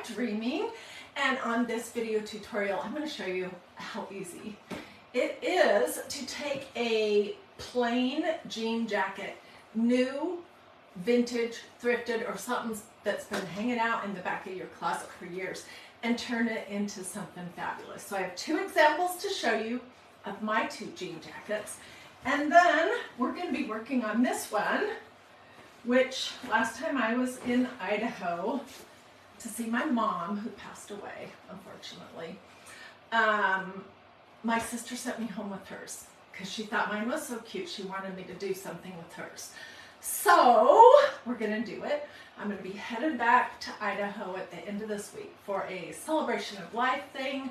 DiyDreaming, and on this video tutorial I'm going to show you how easy it is to take a plain jean jacket, new, vintage, thrifted, or something that's been hanging out in the back of your closet for years, and turn it into something fabulous. So I have two examples to show you of my two jean jackets, and then we're going to be working on this one, which last time I was in Idaho to see my mom, who passed away, unfortunately, my sister sent me home with hers because she thought mine was so cute. She wanted me to do something with hers. So we're going to do it. I'm going to be headed back to Idaho at the end of this week for a celebration of life thing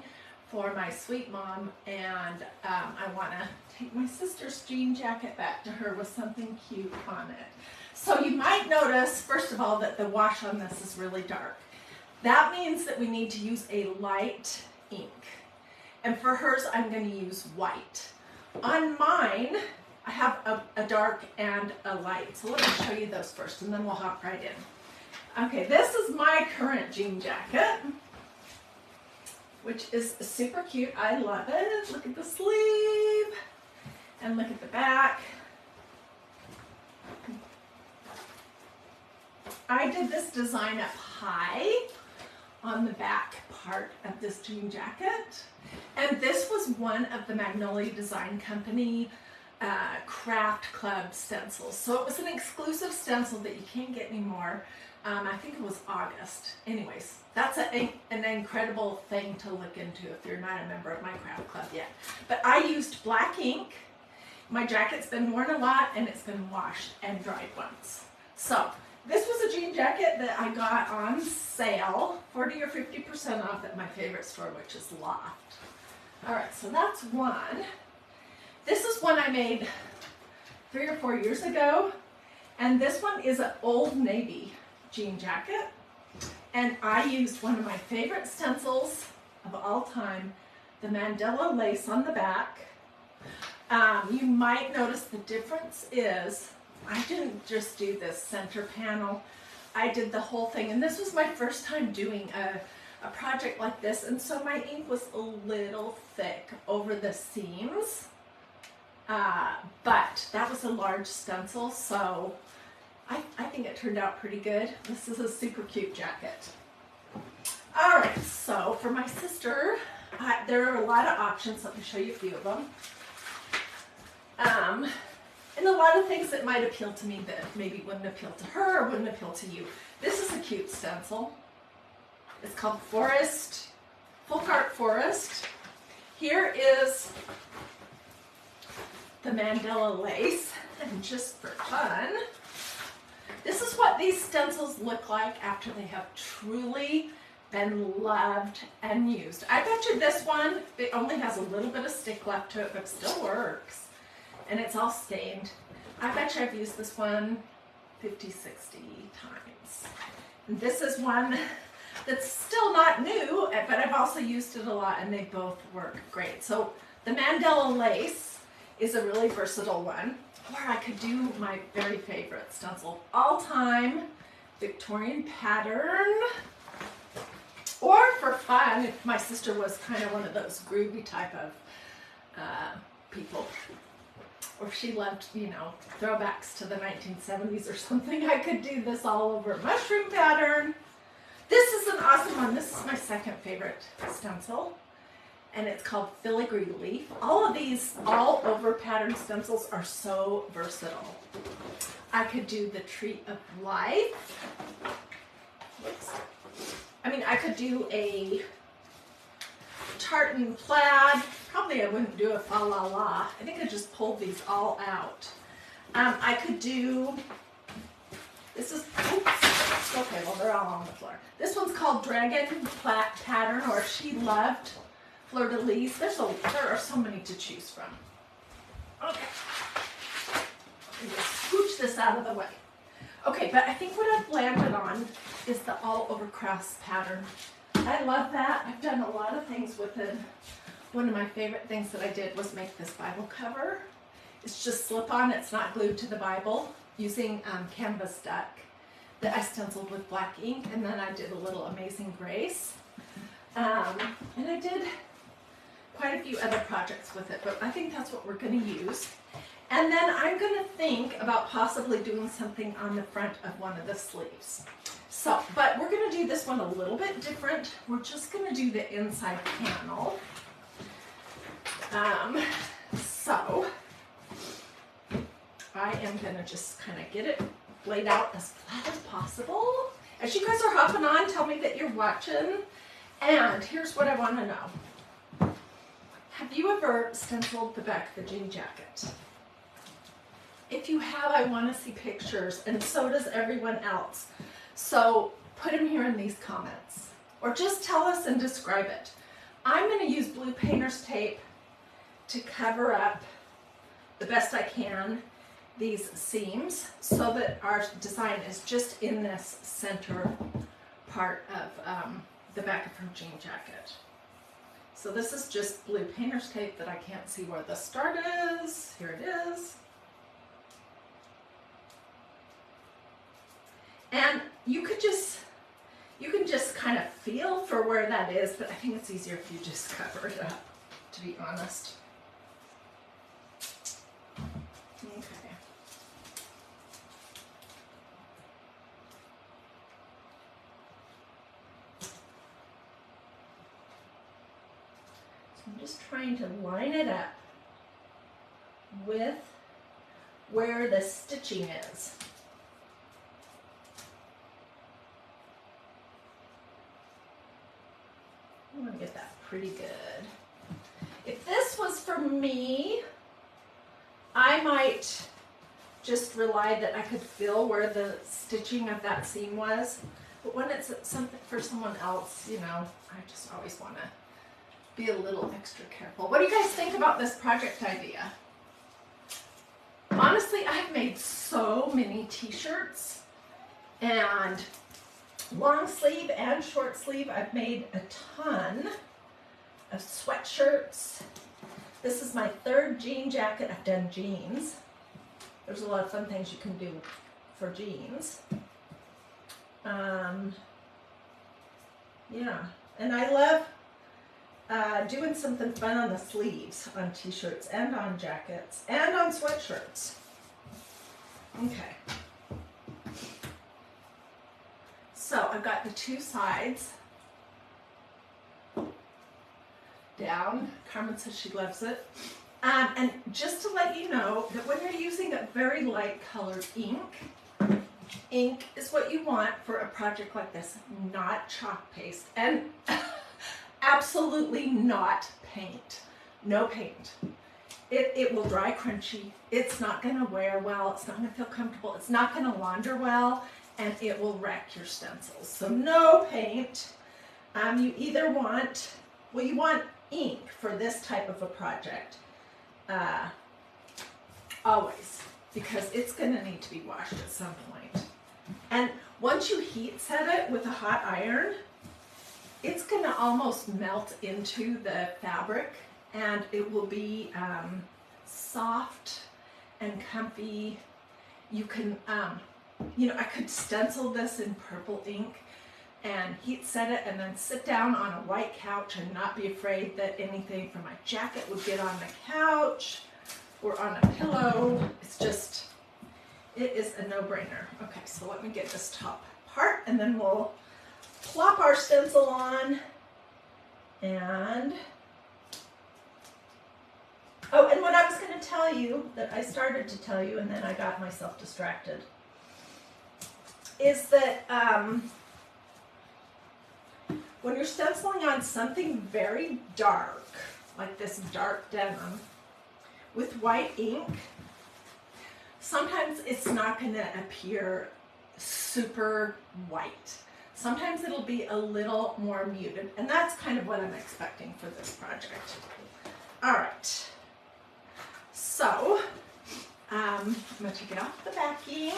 for my sweet mom, and I want to take my sister's jean jacket back to her with something cute on it. So you might notice, first of all, that the wash on this is really dark. That means that we need to use a light ink. And for hers, I'm going to use white. On mine, I have a dark and a light. So let me show you those first, and then we'll hop right in. Okay, this is my current jean jacket, which is super cute. I love it. Look at the sleeve, and look at the back. I did this design up high on the back part of this jean jacket, and this was one of the Magnolia Design Company craft club stencils. So it was an exclusive stencil that you can't get anymore. I think it was August. Anyways, that's an incredible thing to look into if you're not a member of my craft club yet. But I used black ink. My jacket's been worn a lot, and it's been washed and dried once. So this was a jean jacket that I got on sale, 40 or 50% off at my favorite store, which is Loft. All right, so that's one. This is one I made 3 or 4 years ago, and this one is an Old Navy jean jacket, and I used one of my favorite stencils of all time, the Mandela lace on the back. You might notice the difference is I didn't just do this center panel, I did the whole thing, and this was my first time doing a project like this, and so my ink was a little thick over the seams, but that was a large stencil, so I think it turned out pretty good. This is a super cute jacket. All right, so for my sister, there are a lot of options. Let me show you a few of them. And a lot of things that might appeal to me that maybe wouldn't appeal to her or wouldn't appeal to you. This is a cute stencil. It's called Forest, Folk Art Forest. Here is the Mandela lace, and just for fun, this is what these stencils look like after they have truly been loved and used. I bet you this one, it only has a little bit of stick left to it, but still works. And it's all stained. I bet you I've used this one 50, 60 times. And this is one that's still not new, but I've also used it a lot, and they both work great. So the Mandela lace is a really versatile one. Or I could do my very favorite stencil all time, Victorian pattern. Or for fun, if my sister was kind of one of those groovy type of people, or if she loved, you know, throwbacks to the 1970s or something, I could do this all over mushroom pattern. This is an awesome one. This is my second favorite stencil, and it's called Filigree Leaf. All of these all over pattern stencils are so versatile. I could do the Tree of Life. Whoops. I mean, I could do a tartan plaid. Probably I wouldn't do a fa la la. I think I just pulled these all out. I could do, this is, oops, okay, well they're all on the floor. This one's called Dragon Pattern, or She Loved Fleur de Lis. There are so many to choose from. Okay, let me just scooch this out of the way. Okay, but I think what I've landed on is the all over cross pattern. I love that. I've done a lot of things with it. One of my favorite things that I did was make this Bible cover. It's just slip on, it's not glued to the Bible, using canvas duck. that I stenciled with black ink, and then I did a little Amazing Grace. And I did quite a few other projects with it, but I think that's what we're going to use. And then I'm going to think about possibly doing something on the front of one of the sleeves. So, but we're going to do this one a little bit different. We're just going to do the inside panel. So I am going to just kind of get it laid out as flat as possible. As you guys are hopping on, tell me that you're watching. And here's what I want to know. Have you ever stenciled the back of the jean jacket? If you have, I want to see pictures, and so does everyone else. So put them here in these comments, or just tell us and describe it. I'm going to use blue painter's tape to cover up the best I can these seams so that our design is just in this center part of the back of her jean jacket. So this is just blue painter's tape that I can't see where the start is. Here it is. And you can just kind of feel for where that is, but I think it's easier if you just cover it up, to be honest. Okay. So I'm just trying to line it up with where the stitching is. I'm going to get that pretty good. If this was for me, I might just rely that I could feel where the stitching of that seam was. But when it's something for someone else, you know, I just always want to be a little extra careful. What do you guys think about this project idea? Honestly, I've made so many t-shirts, and long sleeve and short sleeve. I've made a ton of sweatshirts. This is my third jean jacket. I've done jeans. There's a lot of fun things you can do for jeans. Yeah, and I love doing something fun on the sleeves, on t-shirts and on jackets and on sweatshirts. Okay. So I've got the two sides down. Carmen says she loves it. And just to let you know that when you're using a very light colored ink is what you want for a project like this, not chalk paste, and absolutely not paint. No paint. It will dry crunchy. It's not going to wear well. It's not going to feel comfortable. It's not going to launder well. And it will wreck your stencils. So no paint. You either want, well, you want ink for this type of a project. Always. Because it's going to need to be washed at some point. And once you heat set it with a hot iron, it's going to almost melt into the fabric. And it will be soft and comfy. You can... you know, I could stencil this in purple ink and heat set it and then sit down on a white couch and not be afraid that anything from my jacket would get on the couch or on a pillow. It's just, it is a no-brainer. Okay, so let me get this top part and then we'll plop our stencil on. And, oh, and what I was going to tell you, that I started to tell you and then I got myself distracted, is that when you're stenciling on something very dark, like this dark denim, with white ink, sometimes it's not going to appear super white. Sometimes it'll be a little more muted, and that's kind of what I'm expecting for this project. All right, so I'm going to take it off the backing.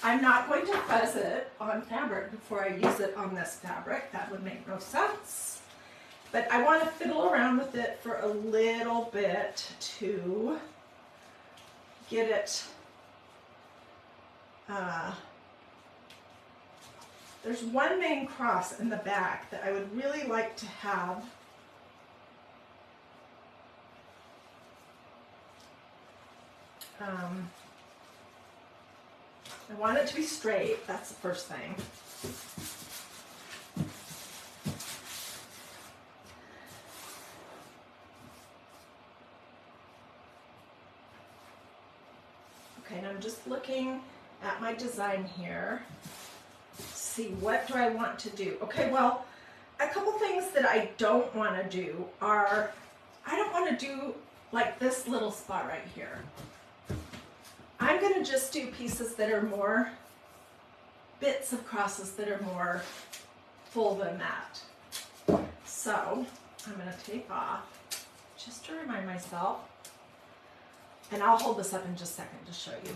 I'm not going to fuzz it on fabric before I use it on this fabric. That would make no sense. But I want to fiddle around with it for a little bit to get it There's one main cross in the back that I would really like to have I want it to be straight. That's the first thing. Okay, and I'm just looking at my design here. See, what do I want to do? Okay, well, a couple things that I don't want to do are, I don't want to do like this little spot right here. I'm going to just do pieces that are more, bits of crosses that are more full than that. So I'm going to take off just to remind myself, and I'll hold this up in just a second to show you.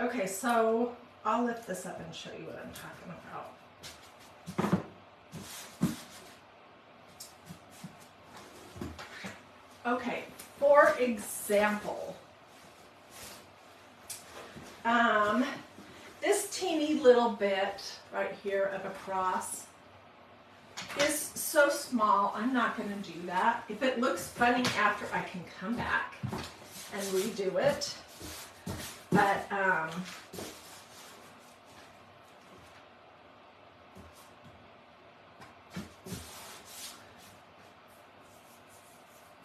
Okay, so I'll lift this up and show you what I'm talking about. Okay, for example, this teeny little bit right here of a cross is so small, I'm not going to do that. If it looks funny after, I can come back and redo it. But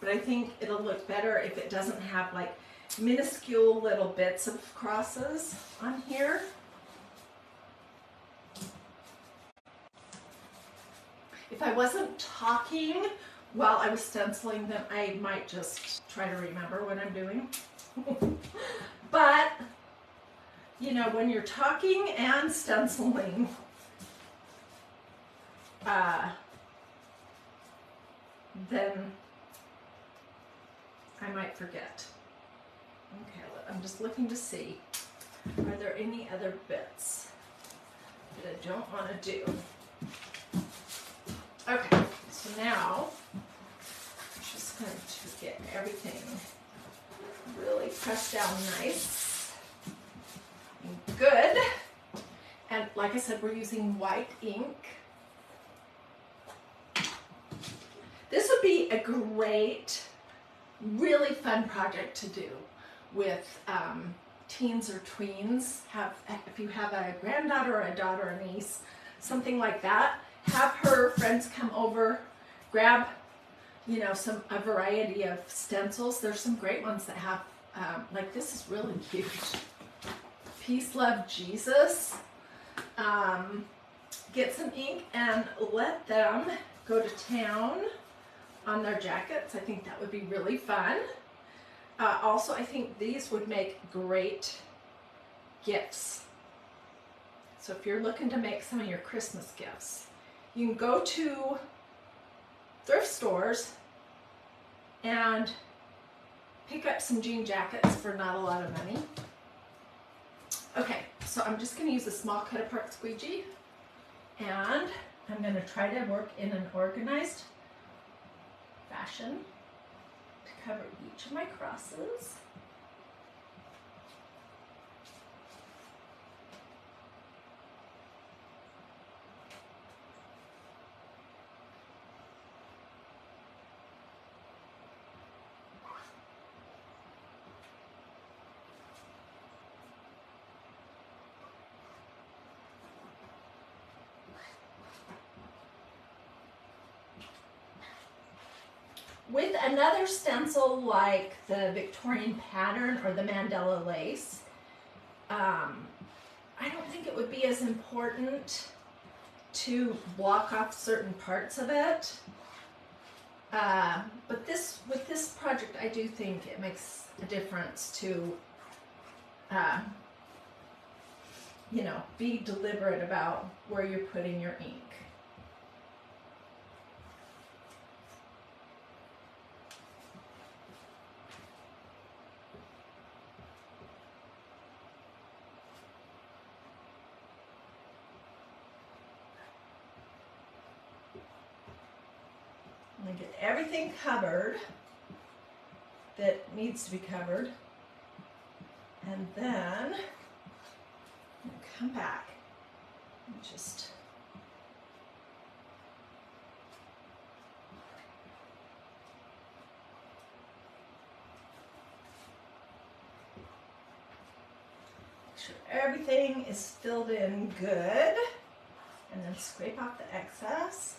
I think it'll look better if it doesn't have like minuscule little bits of crosses on here. If I wasn't talking while I was stenciling them, I might just try to remember what I'm doing. But, you know, when you're talking and stenciling, then I might forget. Okay, I'm just looking to see, are there any other bits that I don't want to do? Okay, so now I'm just going to get everything really pressed down nice and good. And like I said, we're using white ink. This would be a great, really fun project to do with teens or tweens. If you have a granddaughter or a daughter or niece, something like that, have her friends come over, grab, you know, a variety of stencils. There's some great ones that have, like this is really cute. Peace, love, Jesus. Get some ink and let them go to town on their jackets. I think that would be really fun. Also, I think these would make great gifts. So if you're looking to make some of your Christmas gifts, you can go to thrift stores and pick up some jean jackets for not a lot of money. Okay, so I'm just going to use a small cut apart squeegee, and I'm going to try to work in an organized fashion to cover each of my crosses. With another stencil like the Victorian pattern or the Mandela lace, I don't think it would be as important to block off certain parts of it. But with this project, I do think it makes a difference to you know, be deliberate about where you're putting your ink. I'm going to get everything covered that needs to be covered, and then I'm going to come back and just make sure everything is filled in good, and then scrape off the excess.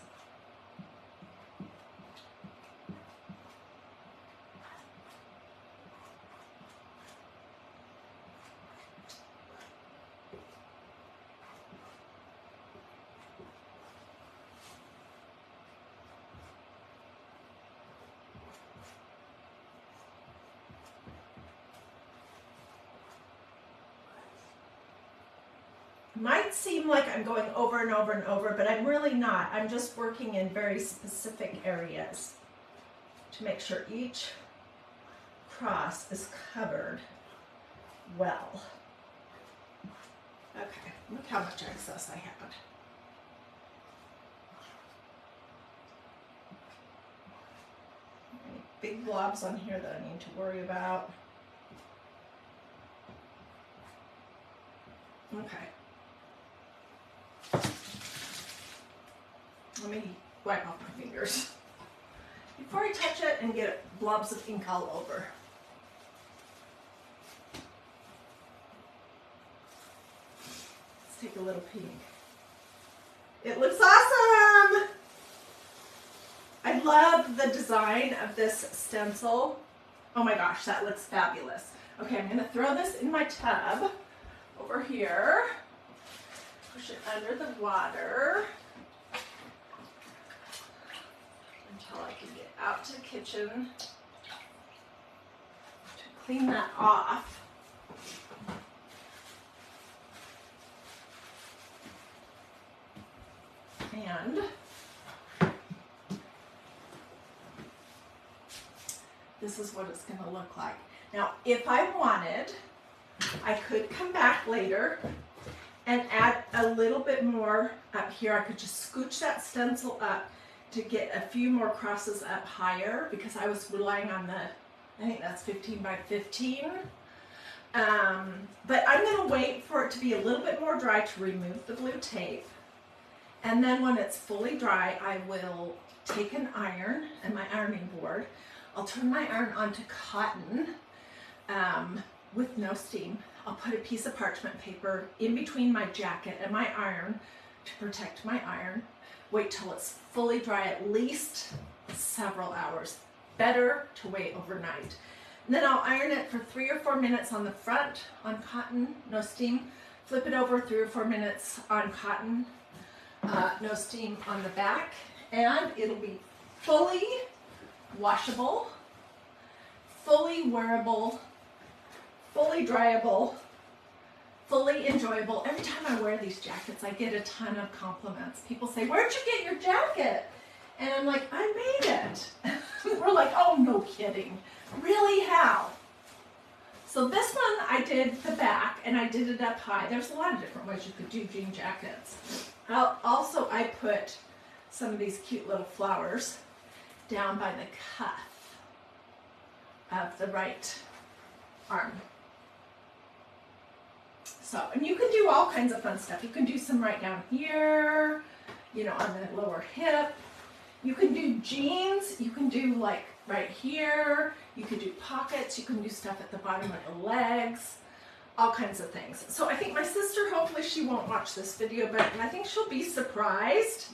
Might seem like I'm going over and over and over, but I'm really not. I'm just working in very specific areas to make sure each cross is covered well. Okay, look how much excess I had. Any big blobs on here that I need to worry about? Okay. Let me wipe off my fingers before I touch it and get blobs of ink all over. Let's take a little peek. It looks awesome! I love the design of this stencil. Oh my gosh, that looks fabulous. Okay, I'm going to throw this in my tub over here. Push it under the water until I can get out to the kitchen to clean that off. And this is what it's going to look like. Now, if I wanted, I could come back later and add a little bit more up here. I could just scooch that stencil up to get a few more crosses up higher, because I was relying on the, I think that's 15 by 15. But I'm going to wait for it to be a little bit more dry to remove the blue tape. And then when it's fully dry, I will take an iron and my ironing board. I'll turn my iron onto cotton with no steam. I'll put a piece of parchment paper in between my jacket and my iron to protect my iron. Wait till it's fully dry, at least several hours. Better to wait overnight. And then I'll iron it for 3 or 4 minutes on the front on cotton, no steam. Flip it over 3 or 4 minutes on cotton, no steam on the back. And it'll be fully washable, fully wearable, fully dryable, fully enjoyable. Every time I wear these jackets, I get a ton of compliments. People say, "Where'd you get your jacket?" And I'm like, "I made it." We're like, "Oh, no kidding. Really, how?" So this one, I did the back and I did it up high. There's a lot of different ways you could do jean jackets. Also, I put some of these cute little flowers down by the cuff of the right arm. So, and you can do all kinds of fun stuff. You can do some right down here, you know, on the lower hip. You can do jeans. You can do like right here. You can do pockets. You can do stuff at the bottom of the legs. All kinds of things. So I think my sister, hopefully she won't watch this video, but I think she'll be surprised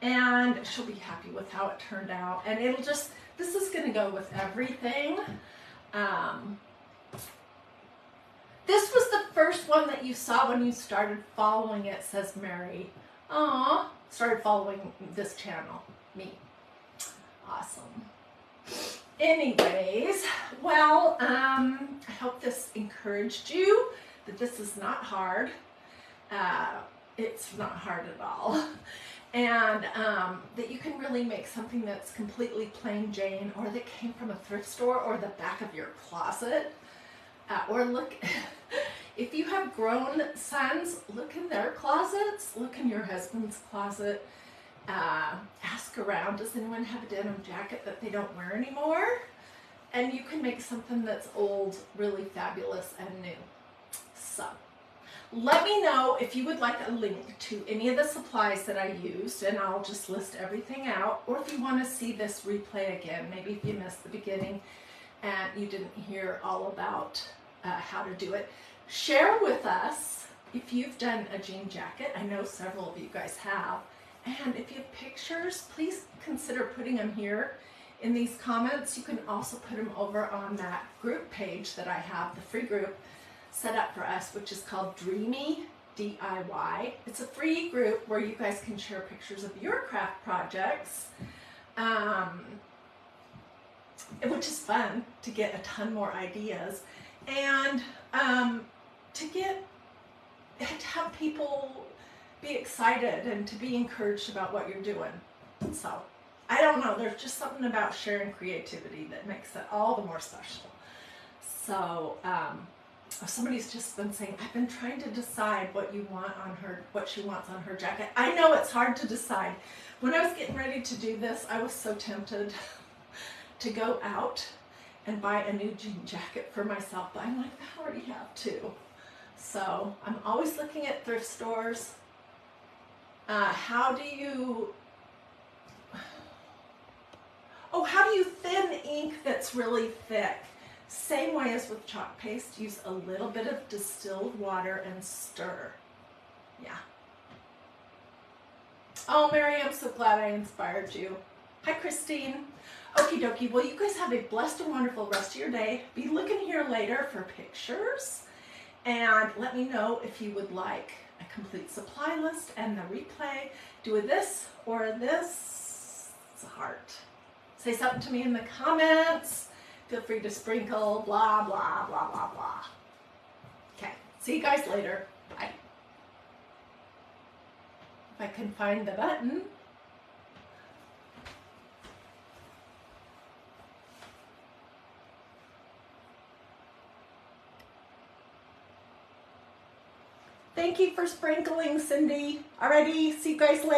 and she'll be happy with how it turned out. And it'll just, this is going to go with everything. This was the first one that you saw when you started following It Says Mary. Started following this channel, me. Awesome. Anyways, well, I hope this encouraged you, that this is not hard. It's not hard at all. And that you can really make something that's completely plain Jane, or that came from a thrift store or the back of your closet. Or look, if you have grown sons, look in their closets, look in your husband's closet. Ask around, does anyone have a denim jacket that they don't wear anymore? And you can make something that's old really fabulous and new. So let me know if you would like a link to any of the supplies that I used, and I'll just list everything out, or if you want to see this replay again, maybe if you missed the beginning and you didn't hear all about how to do it. Share with us if you've done a jean jacket. I know several of you guys have. And if you have pictures, please consider putting them here in these comments. You can also put them over on that group page that I have, the free group set up for us, which is called Dreamy DIY. It's a free group where you guys can share pictures of your craft projects, which is fun to get a ton more ideas, and to have people be excited and to be encouraged about what you're doing. So I don't know, there's just something about sharing creativity that makes it all the more special. So somebody's just been saying, I've been trying to decide what she wants on her jacket. I know it's hard to decide. When I was getting ready to do this, I was so tempted to go out and buy a new jean jacket for myself, but I'm like, I already have two. So I'm always looking at thrift stores. How do you thin ink that's really thick? Same way as with chalk paste, use a little bit of distilled water and stir. Yeah. Oh, Mary, I'm so glad I inspired you. Hi, Christine. Okie dokie. Well, you guys have a blessed and wonderful rest of your day. Be looking here later for pictures. And let me know if you would like a complete supply list and the replay. Do a this or a this. It's a heart. Say something to me in the comments. Feel free to sprinkle, blah, blah, blah, blah, blah. Okay, see you guys later. Bye. If I can find the button. Thank you for sprinkling, Cindy. Alrighty, see you guys later.